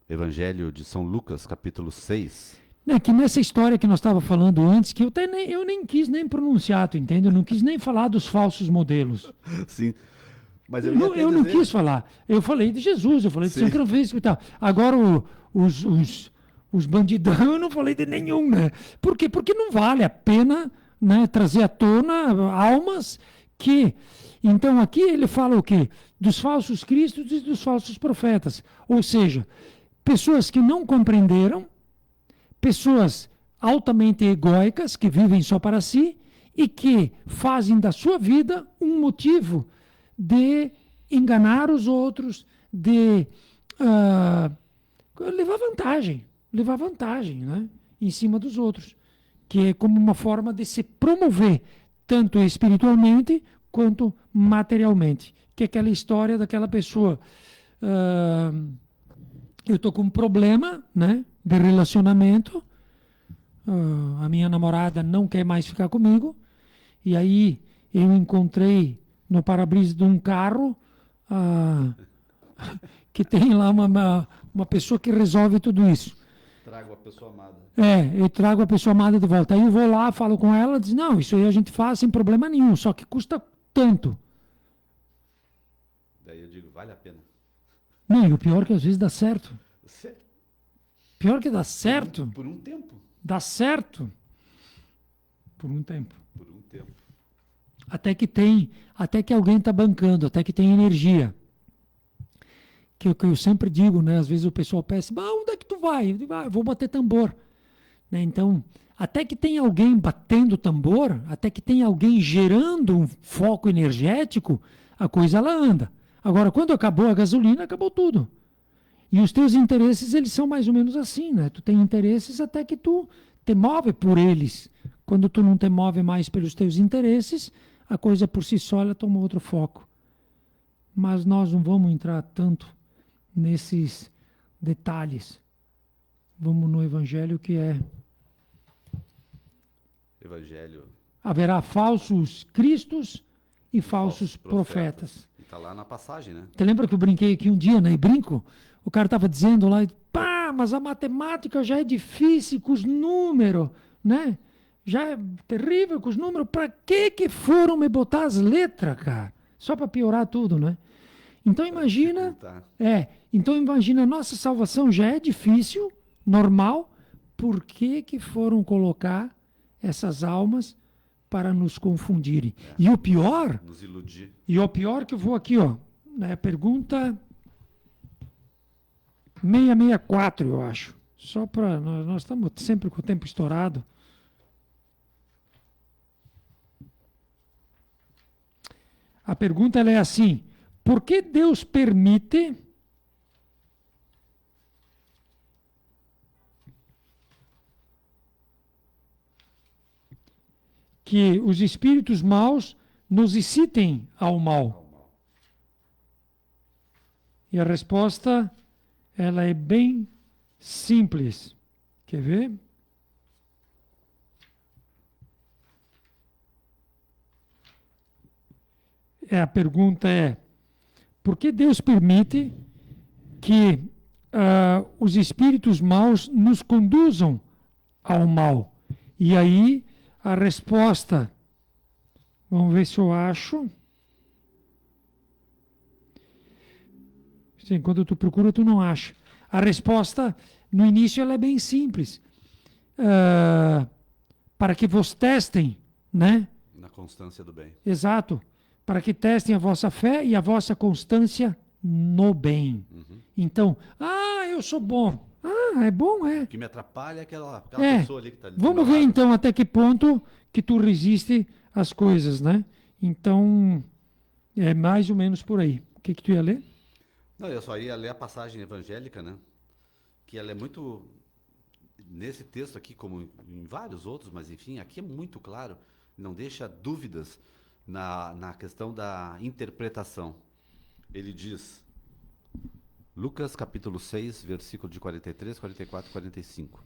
Speaker 2: Evangelho de São Lucas, capítulo 6.
Speaker 1: É que nessa história que nós estávamos falando antes, que eu nem quis nem pronunciar, tu entende? Eu não quis nem falar dos falsos modelos.
Speaker 2: Sim. Mas
Speaker 1: Eu não quis falar. Eu falei de Jesus, eu falei de
Speaker 2: Sim.
Speaker 1: São Francisco e tal. Agora, os bandidão, eu não falei de nenhum, né? Por quê? Porque não vale a pena, né, trazer à tona almas que... Então, aqui ele fala o quê? Dos falsos cristos e dos falsos profetas. Ou seja, pessoas que não compreenderam, pessoas altamente egóicas, que vivem só para si e que fazem da sua vida um motivo de enganar os outros, de levar vantagem, né? Em cima dos outros, que é como uma forma de se promover, tanto espiritualmente quanto materialmente. Que é aquela história daquela pessoa. ah, eu estou com um problema, né, de relacionamento, a minha namorada não quer mais ficar comigo, e aí eu encontrei no para-brisa de um carro ah, que tem lá uma pessoa que resolve tudo isso.
Speaker 2: Trago a pessoa amada.
Speaker 1: Eu trago a pessoa amada de volta. Aí eu vou lá, falo com ela, diz, não, isso aí a gente faz sem problema nenhum, só que custa tanto.
Speaker 2: Daí eu digo, vale a pena.
Speaker 1: Não, e o pior é que às vezes dá certo.
Speaker 2: Sério?
Speaker 1: Pior que dá certo,
Speaker 2: Por um tempo.
Speaker 1: dá certo por um tempo.
Speaker 2: Por um tempo.
Speaker 1: Até que alguém está bancando, até que tem energia. Que eu sempre digo, né? Às vezes o pessoal pensa, onde é que tu vai? Eu digo, eu vou bater tambor. Né? Então, até que tem alguém batendo tambor, até que tem alguém gerando um foco energético, a coisa ela anda. Agora, quando acabou a gasolina, acabou tudo. E os teus interesses, eles são mais ou menos assim, né? Tu tem interesses até que tu te move por eles. Quando tu não te move mais pelos teus interesses, a coisa por si só ela toma outro foco. Mas nós não vamos entrar tanto nesses detalhes. Vamos no Evangelho que é:
Speaker 2: Evangelho.
Speaker 1: haverá falsos cristos e falsos profetas.
Speaker 2: E está lá na passagem, né?
Speaker 1: Você lembra que eu brinquei aqui um dia, né? E brinco? O cara estava dizendo lá, mas a matemática já é difícil com os números, né? Já é terrível com os números. Para que foram me botar as letras, cara? Só para piorar tudo, né? Então imagina, a nossa salvação já é difícil, normal, por que foram colocar essas almas para nos confundirem? E o pior,
Speaker 2: nos iludir.
Speaker 1: E o pior que eu vou aqui, ó, né, pergunta 664, eu acho. Só para nós estamos sempre com o tempo estourado. A pergunta ela é assim: por que Deus permite que os espíritos maus nos incitem ao mal? E a resposta, ela é bem simples. Quer ver? A pergunta é: por que Deus permite que os espíritos maus nos conduzam ao mal? E aí, a resposta, vamos ver se eu acho. Sim, quando tu procura, tu não acha. A resposta, no início, ela é bem simples. Para que vos testem, né?
Speaker 2: Na constância do bem.
Speaker 1: Exato. Para que testem a vossa fé e a vossa constância no bem.
Speaker 2: Uhum.
Speaker 1: Então, eu sou bom. É bom, é.
Speaker 2: O que me atrapalha é aquela pessoa ali que está ali.
Speaker 1: Vamos ver então até que ponto que tu resiste às coisas, né? Então, é mais ou menos por aí. O que tu ia ler?
Speaker 2: Não, eu só ia ler a passagem evangélica, né? Que ela é muito, nesse texto aqui, como em vários outros, mas enfim, aqui é muito claro, não deixa dúvidas na questão da interpretação. Ele diz, Lucas capítulo 6, versículo de 43, 44 e 45.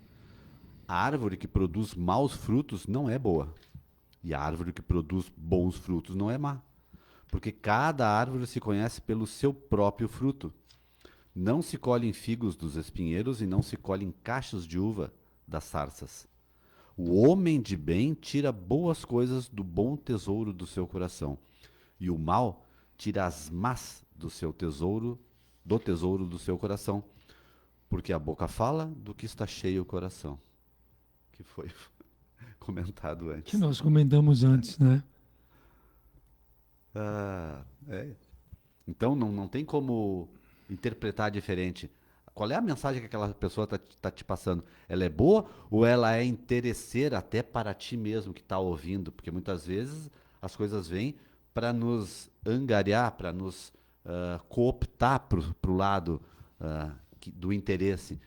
Speaker 2: A árvore que produz maus frutos não é boa, e a árvore que produz bons frutos não é má. Porque cada árvore se conhece pelo seu próprio fruto. Não se colhem figos dos espinheiros e não se colhem cachos de uva das sarças. O homem de bem tira boas coisas do bom tesouro do seu coração, e o mal tira as más do tesouro do seu coração, porque a boca fala do que está cheio o coração. Que foi comentado antes.
Speaker 1: Que nós comentamos antes, né?
Speaker 2: Então não tem como interpretar diferente. Qual é a mensagem que aquela pessoa tá te passando? Ela é boa ou ela é interesseira até para ti mesmo que está ouvindo? Porque muitas vezes as coisas vêm para nos angariar, para nos cooptar para o lado do interesse.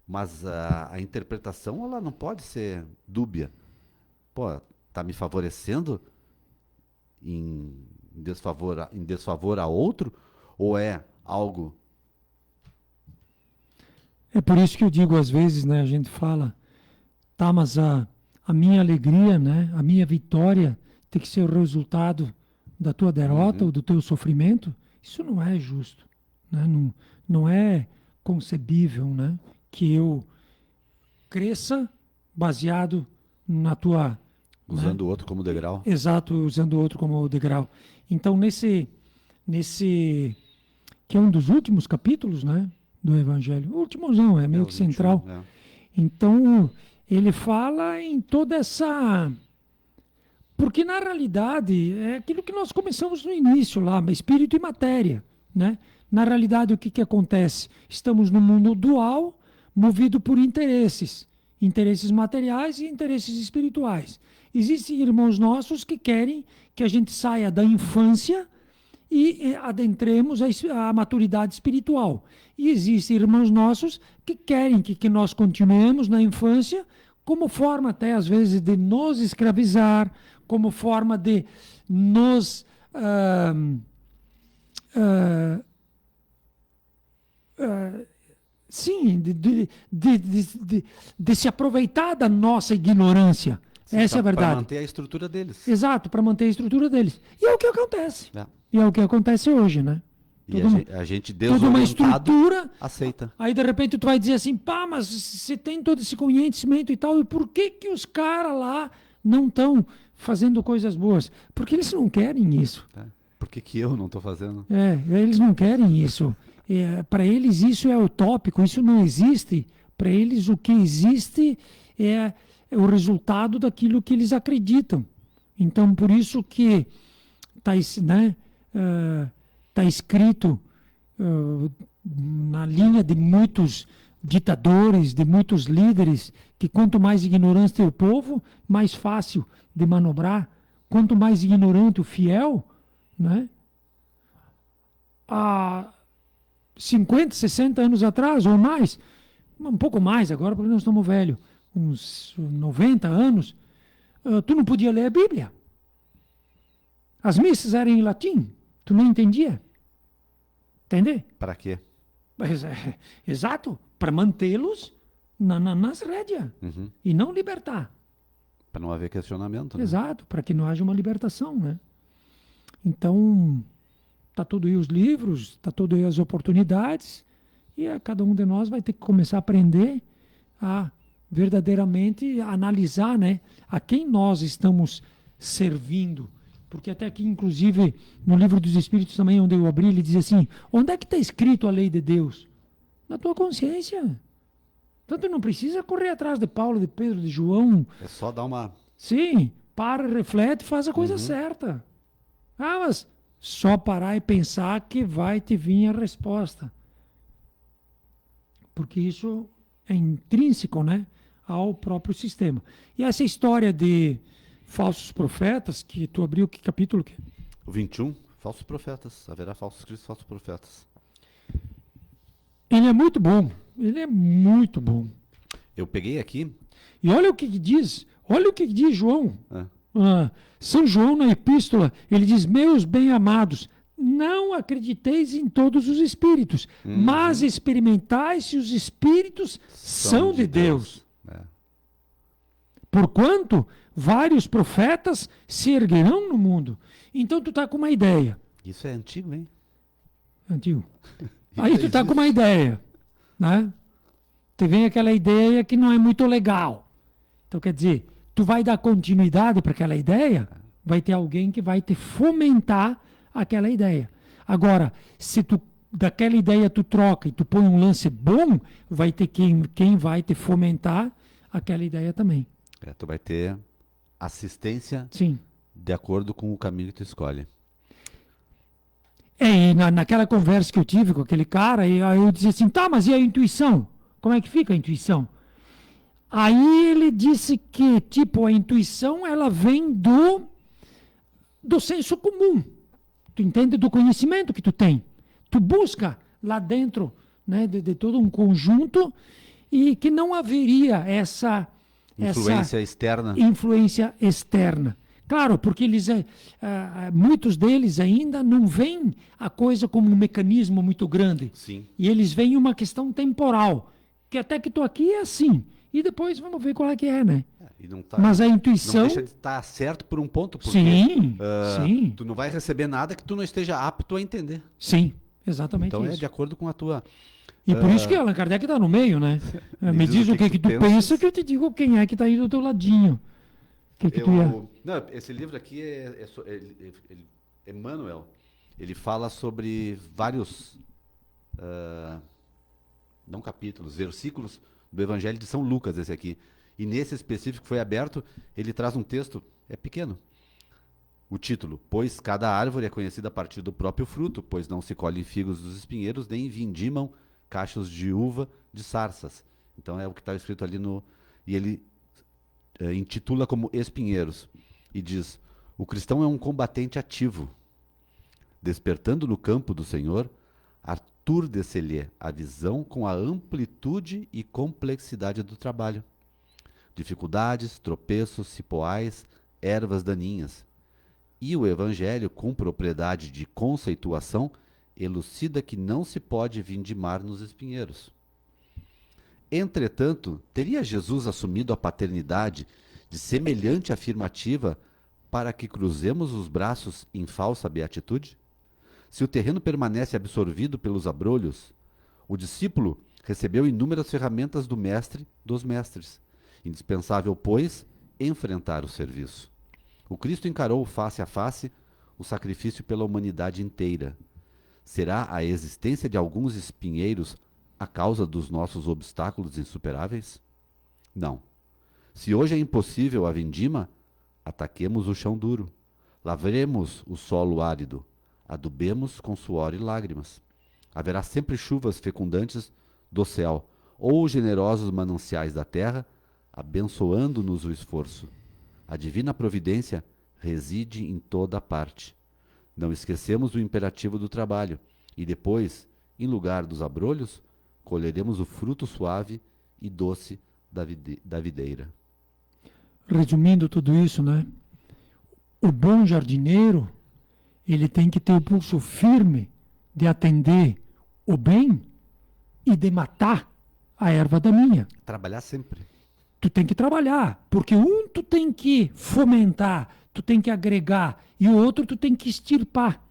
Speaker 2: Mas a interpretação, ela não pode ser dúbia. Pô, tá me favorecendo em desfavor a outro? Ou é algo...
Speaker 1: É por isso que eu digo, às vezes, né, a gente fala, tá, mas a minha alegria, né, a minha vitória tem que ser o resultado da tua derrota ou do teu sofrimento. Isso não é justo, né? Não é concebível, né, que eu cresça baseado na tua...
Speaker 2: Usando
Speaker 1: né?
Speaker 2: o outro como degrau.
Speaker 1: Exato, usando o outro como degrau. Então, nesse que é um dos últimos capítulos, né, do Evangelho. Últimos não, é meio que central.
Speaker 2: É.
Speaker 1: Então, ele fala em toda essa... Porque, na realidade, é aquilo que nós começamos no início lá, espírito e matéria, né? Na realidade, o que acontece? Estamos num mundo dual, movido por interesses. Interesses materiais e interesses espirituais. Existem irmãos nossos que querem que a gente saia da infância e adentremos a maturidade espiritual. E existem irmãos nossos que querem que nós continuemos na infância como forma até, às vezes, de nos escravizar, como forma de nos... sim, de se aproveitar da nossa ignorância.
Speaker 2: Sim,
Speaker 1: essa é a verdade.
Speaker 2: Para manter a estrutura deles.
Speaker 1: Exato, para manter a estrutura deles. E é o que acontece.
Speaker 2: É.
Speaker 1: E é o que acontece hoje, né?
Speaker 2: E a gente
Speaker 1: toda uma estrutura
Speaker 2: aceita.
Speaker 1: Aí de repente tu vai dizer assim, pá, mas você tem todo esse conhecimento e tal, e por que os caras lá não estão fazendo coisas boas? Porque eles não querem isso.
Speaker 2: É. Por que eu não estou fazendo?
Speaker 1: Eles não querem isso. Para eles isso é utópico, isso não existe. Para eles o que existe é o resultado daquilo que eles acreditam. Então por isso que está, né, tá escrito na linha de muitos ditadores, de muitos líderes, que quanto mais ignorante tem o povo, mais fácil de manobrar. Quanto mais ignorante o fiel, né? Há 50, 60 anos atrás, ou mais, um pouco mais agora, porque nós estamos velhos, uns 90 anos, tu não podia ler a Bíblia. As missas eram em latim, tu não entendia. Entende?
Speaker 2: Para quê?
Speaker 1: Exato, para mantê-los nas rédeas e não libertar.
Speaker 2: Para não haver questionamento. Né?
Speaker 1: Exato, para que não haja uma libertação, né? Então, está tudo aí os livros, está tudo aí as oportunidades, e cada um de nós vai ter que começar a aprender a verdadeiramente analisar, né, a quem nós estamos servindo. Porque até aqui, inclusive, no livro dos Espíritos também, onde eu abri, ele diz assim, onde é que está escrito a lei de Deus? Na tua consciência. Tanto não precisa correr atrás de Paulo, de Pedro, de João.
Speaker 2: É só dar uma...
Speaker 1: Sim, para, reflete, faz a coisa certa. Ah, mas só parar e pensar que vai te vir a resposta. Porque isso é intrínseco, né, ao próprio sistema. E essa história de falsos profetas, que tu abriu que capítulo?
Speaker 2: O 21, falsos profetas. Haverá falsos cristos, falsos profetas.
Speaker 1: Ele é muito bom. Ele é muito bom.
Speaker 2: Eu peguei aqui...
Speaker 1: E olha o que diz. Olha o que diz João. São João, na epístola, ele diz, meus bem-amados, não acrediteis em todos os espíritos, mas experimentai se os espíritos são de Deus. Porquanto vários profetas se erguerão no mundo. Então tu está com uma ideia.
Speaker 2: Isso é antigo, hein?
Speaker 1: Antigo. Aí tu está com uma ideia, né? Te vem aquela ideia que não é muito legal. Então quer dizer, tu vai dar continuidade para aquela ideia, vai ter alguém que vai te fomentar aquela ideia. Agora, se tu daquela ideia tu troca e tu põe um lance bom, vai ter quem vai te fomentar aquela ideia também.
Speaker 2: Tu vai ter assistência.
Speaker 1: Sim.
Speaker 2: De acordo com o caminho que tu escolhe.
Speaker 1: E naquela conversa que eu tive com aquele cara, eu disse assim, tá, mas e a intuição? Como é que fica a intuição? Aí ele disse que, tipo, a intuição, ela vem do senso comum. Tu entende? Do conhecimento que tu tem. Tu busca lá dentro, né, de todo um conjunto, e que não haveria essa
Speaker 2: Influência externa.
Speaker 1: influência externa. Claro, porque muitos deles ainda não veem a coisa como um mecanismo muito grande.
Speaker 2: Sim.
Speaker 1: E eles veem uma questão temporal, que até que estou aqui é assim. E depois vamos ver qual é que é, né?
Speaker 2: E não
Speaker 1: Mas a
Speaker 2: não
Speaker 1: intuição...
Speaker 2: deixa de estar certo por um ponto, porque
Speaker 1: Sim, sim.
Speaker 2: tu não vai receber nada que tu não esteja apto a entender.
Speaker 1: Sim, exatamente
Speaker 2: Então é
Speaker 1: isso.
Speaker 2: de acordo com a tua...
Speaker 1: E por isso que Allan Kardec está no meio, né? Me diz o que tu pensa, que eu te digo quem é que está aí do teu ladinho. O que tu ia...
Speaker 2: Não, esse livro aqui Emmanuel, ele fala sobre vários, não capítulos, versículos do Evangelho de São Lucas, esse aqui. E nesse específico que foi aberto, ele traz um texto, é pequeno. O título: Pois cada árvore é conhecida a partir do próprio fruto, pois não se colhem figos dos espinheiros, nem vindimam cachos de uva de sarças. Então é o que está escrito ali no... E ele intitula como Espinheiros. E diz: o cristão é um combatente ativo. Despertando no campo do Senhor, aturde-se-lhe a visão com a amplitude e complexidade do trabalho. Dificuldades, tropeços, cipoais, ervas daninhas. E o Evangelho, com propriedade de conceituação, elucida que não se pode vindimar nos espinheiros. Entretanto, teria Jesus assumido a paternidade de semelhante afirmativa para que cruzemos os braços em falsa beatitude? Se o terreno permanece absorvido pelos abrolhos, o discípulo recebeu inúmeras ferramentas do mestre dos mestres. Indispensável, pois, enfrentar o serviço. O Cristo encarou face a face o sacrifício pela humanidade inteira. Será a existência de alguns espinheiros a causa dos nossos obstáculos insuperáveis? Não. Se hoje é impossível a vindima, ataquemos o chão duro, lavremos o solo árido, adubemos com suor e lágrimas. Haverá sempre chuvas fecundantes do céu, ou generosos mananciais da terra, abençoando-nos o esforço. A divina providência reside em toda parte. Não esquecemos o imperativo do trabalho, e depois, em lugar dos abrolhos, colheremos o fruto suave e doce da videira.
Speaker 1: Resumindo tudo isso, né? O bom jardineiro, ele tem que ter o pulso firme de atender o bem e de matar a erva daninha.
Speaker 2: Trabalhar sempre.
Speaker 1: Tu tem que trabalhar, porque tu tem que fomentar, tu tem que agregar, e o outro tu tem que extirpar.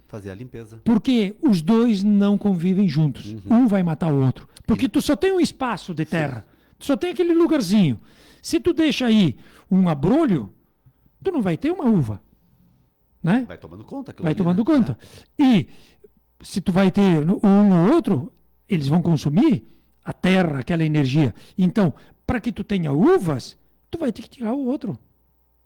Speaker 2: Fazer a limpeza.
Speaker 1: Porque os dois não convivem juntos. Um vai matar o outro. Porque tu só tem um espaço de terra. Tu só tem aquele lugarzinho. Se tu deixa aí um abrolho, tu não vai ter uma uva. Né?
Speaker 2: Vai tomando conta.
Speaker 1: Vai tomando conta. E se tu vai ter um ou outro, eles vão consumir a terra, aquela energia. Então, para que tu tenha uvas, tu vai ter que tirar o outro.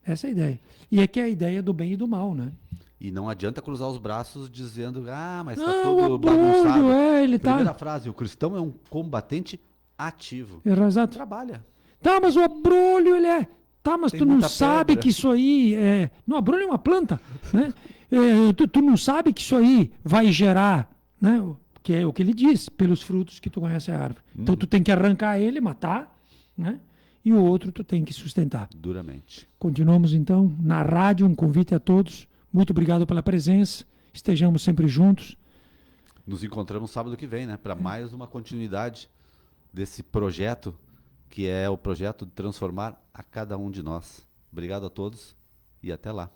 Speaker 1: Essa é a ideia. E é que é a ideia do bem e do mal, né?
Speaker 2: E não adianta cruzar os braços dizendo, mas está
Speaker 1: Não,
Speaker 2: tudo bagunçado.
Speaker 1: ele
Speaker 2: Primeira
Speaker 1: tá...
Speaker 2: frase: o cristão é um combatente ativo.
Speaker 1: Exato.
Speaker 2: Trabalha.
Speaker 1: Tá, mas o abrolho, ele é... Tá, mas
Speaker 2: Tem
Speaker 1: tu não
Speaker 2: muita
Speaker 1: sabe
Speaker 2: pedra.
Speaker 1: que isso aí é... Não, abrolho é uma planta, né? Tu não sabe que isso aí vai gerar, né? Que é o que ele diz, pelos frutos que tu conhece a árvore. Então tu tem que arrancar ele, matar, né? E o outro tu tem que sustentar.
Speaker 2: Duramente.
Speaker 1: Continuamos então na rádio, um convite a todos. Muito obrigado pela presença. Estejamos sempre juntos.
Speaker 2: Nos encontramos sábado que vem, né? Para mais uma continuidade desse projeto, que é o projeto de transformar a cada um de nós. Obrigado a todos e até lá.